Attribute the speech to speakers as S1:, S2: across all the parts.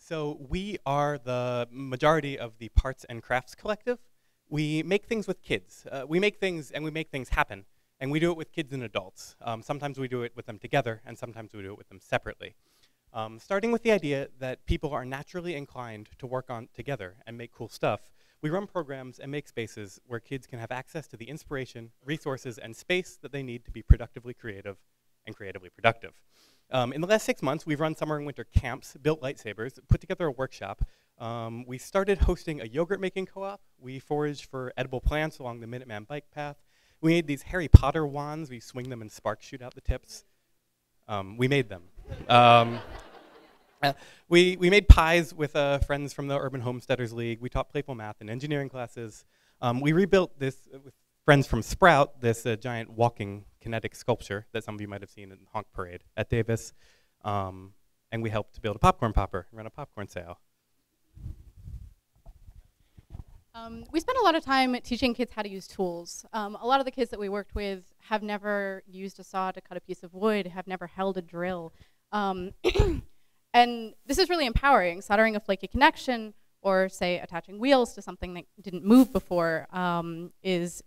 S1: So we are the majority of the Parts and Crafts Collective. We make things with kids. We make things and we make things happen. And we do it with kids and adults. Sometimes we do it with them together, and sometimes we do it with them separately. Starting with the idea that people are naturally inclined to work on together and make cool stuff, we run programs and make spaces where kids can have access to the inspiration, resources, and space that they need to be productively creative and creatively productive. In the last 6 months, we've run summer and winter camps, built lightsabers, put together a workshop. We started hosting a yogurt making co-op. We foraged for edible plants along the Minuteman bike path. We made these Harry Potter wands. We swing them and sparks shoot out the tips. We made them. We made pies with friends from the Urban Homesteaders League. We taught playful math and engineering classes. We rebuilt this with friends from Sprout, this giant walking kinetic sculpture that some of you might have seen in the Honk Parade at Davis. And we helped build a popcorn popper and run a popcorn sale.
S2: We spent a lot of time teaching kids how to use tools. A lot of the kids that we worked with have never used a saw to cut a piece of wood, have never held a drill. And this is really empowering. Soldering a flaky connection or, say, attaching wheels to something that didn't move before is,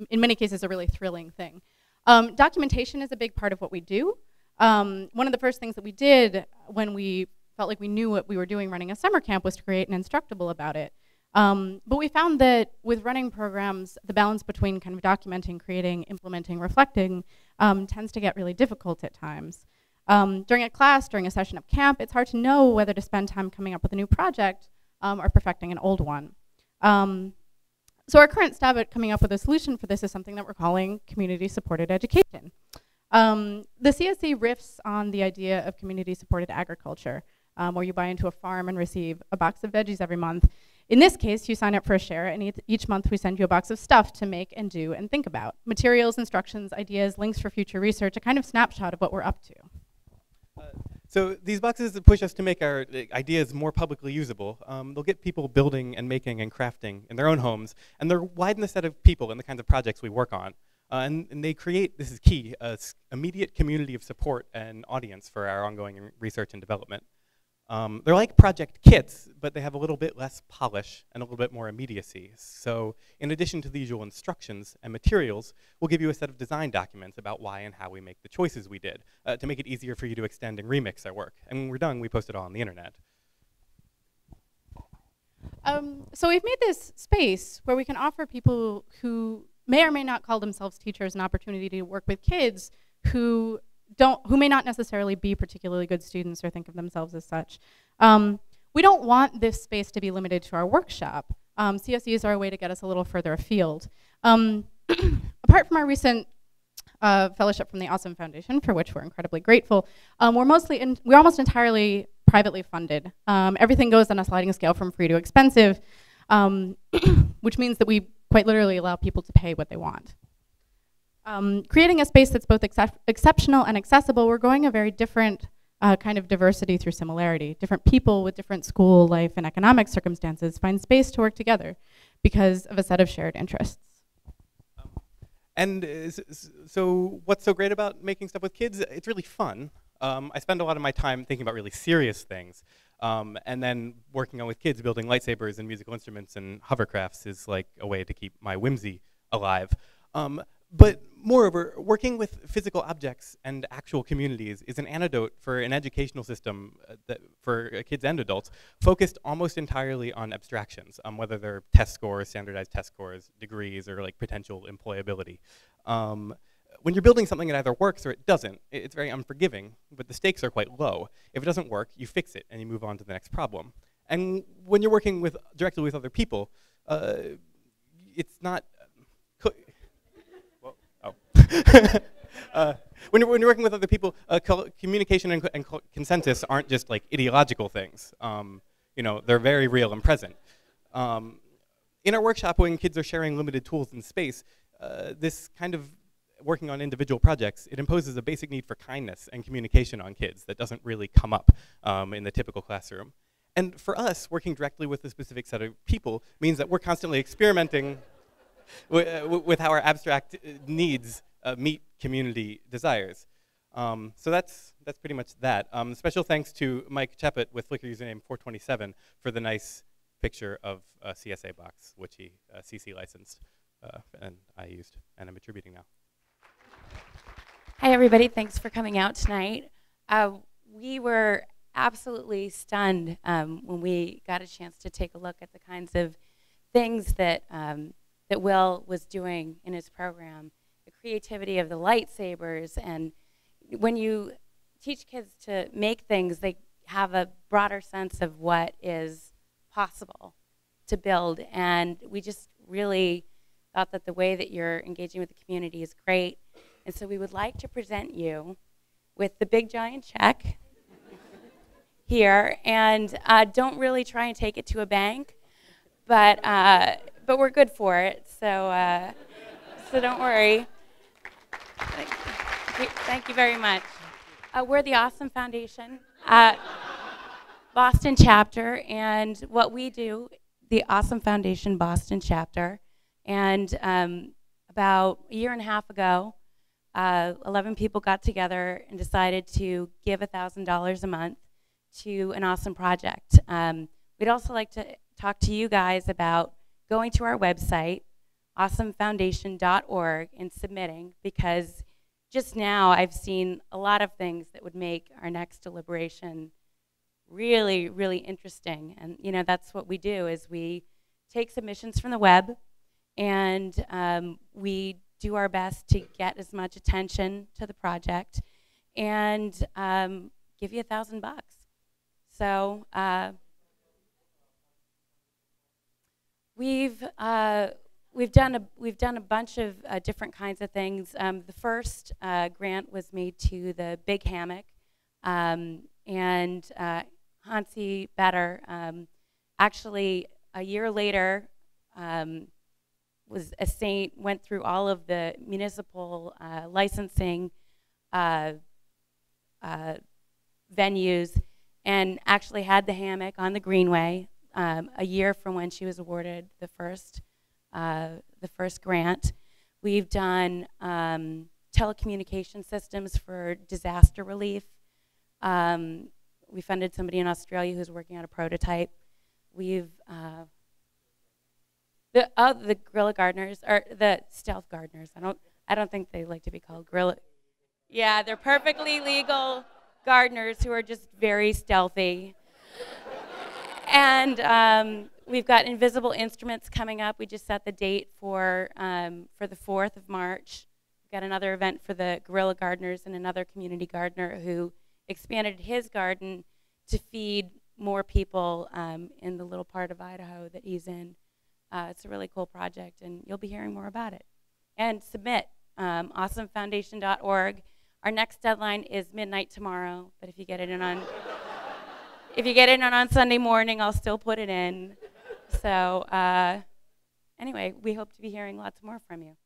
S2: in many cases, a really thrilling thing. Documentation is a big part of what we do. One of the first things that we did when we felt like we knew what we were doing running a summer camp was to create an Instructable about it. But we found that with running programs, the balance between kind of documenting, creating, implementing, reflecting tends to get really difficult at times. During a class, during a session of camp, it's hard to know whether to spend time coming up with a new project or perfecting an old one. So our current stab at coming up with a solution for this is something that we're calling community-supported education. The CSE riffs on the idea of community-supported agriculture, where you buy into a farm and receive a box of veggies every month. In this case, you sign up for a share, and each month we send you a box of stuff to make and do and think about. Materials, instructions, ideas, links for future research, a kind of snapshot of what we're up to.
S1: So these boxes push us to make our ideas more publicly usable. They'll get people building and making and crafting in their own homes, and they're widen the set of people and the kinds of projects we work on. And they create, this is key, an immediate community of support and audience for our ongoing research and development. They're like project kits, but they have a little bit less polish and a little bit more immediacy. So in addition to the usual instructions and materials, we'll give you a set of design documents about why and how we make the choices we did to make it easier for you to extend and remix our work. And when we're done, we post it all on the internet.
S2: So we've made this space where we can offer people who may or may not call themselves teachers an opportunity to work with kids who may not necessarily be particularly good students or think of themselves as such. We don't want this space to be limited to our workshop. CSEs are a way to get us a little further afield. Apart from our recent fellowship from the Awesome Foundation, for which we're incredibly grateful, we're almost entirely privately funded. Everything goes on a sliding scale from free to expensive, which means that we quite literally allow people to pay what they want. Creating a space that's both exceptional and accessible, we're going a very different kind of diversity through similarity. Different people with different school, life, and economic circumstances find space to work together because of a set of shared interests.
S1: And so what's so great about making stuff with kids? It's really fun. I spend a lot of my time thinking about really serious things. And then working on with kids, building lightsabers and musical instruments and hovercrafts is like a way to keep my whimsy alive. But moreover, working with physical objects and actual communities is an antidote for an educational system that for kids and adults focused almost entirely on abstractions, whether they're test scores, standardized test scores, degrees, or like potential employability. When you're building something that either works or it doesn't, it's very unforgiving, but the stakes are quite low. If it doesn't work, you fix it and you move on to the next problem. And when you're working directly with other people, it's not when you're working with other people, communication and consensus aren't just like ideological things. You know, they're very real and present. In our workshop, when kids are sharing limited tools in space, this kind of working on individual projects, it imposes a basic need for kindness and communication on kids that doesn't really come up in the typical classroom. And for us, working directly with a specific set of people means that we're constantly experimenting with how our abstract needs meet community desires. So that's pretty much that. Special thanks to Mike Chaput with Flickr username 427 for the nice picture of a CSA box, which he CC licensed, and I used, and I'm attributing now.
S3: Hi, everybody. Thanks for coming out tonight. We were absolutely stunned when we got a chance to take a look at the kinds of things that, that Will was doing in his program, the creativity of the lightsabers. And when you teach kids to make things, they have a broader sense of what is possible to build. And we just really thought that the way that you're engaging with the community is great. And so we would like to present you with the big giant check here. And don't really try and take it to a bank, but we're good for it. So, so don't worry. Thank you very much. We're the Awesome Foundation, Boston chapter, and what we do, the Awesome Foundation Boston chapter. And about a year and a half ago, 11 people got together and decided to give $1,000 a month to an awesome project. We'd also like to talk to you guys about going to our website, awesomefoundation.org, and submitting, because just now I've seen a lot of things that would make our next deliberation really, really interesting. And you know, that's what we do, is we take submissions from the web, and we do our best to get as much attention to the project and give you $1,000 bucks. So we've done a bunch of different kinds of things. The first grant was made to the Big Hammock, and Hansi Better actually a year later was a saint, went through all of the municipal licensing venues, and actually had the hammock on the Greenway a year from when she was awarded the first grant. We've done telecommunication systems for disaster relief. We funded somebody in Australia who's working on a prototype. We've the guerrilla gardeners, or the stealth gardeners. I don't think they like to be called guerrilla. Yeah, they're perfectly legal gardeners who are just very stealthy. And we've got invisible instruments coming up. We just set the date for the 4th of March. We've got another event for the guerrilla gardeners and another community gardener who expanded his garden to feed more people in the little part of Idaho that he's in. It's a really cool project, and you'll be hearing more about it. And submit, awesomefoundation.org. Our next deadline is midnight tomorrow, but if you get it in on Sunday morning, I'll still put it in. So anyway, we hope to be hearing lots more from you.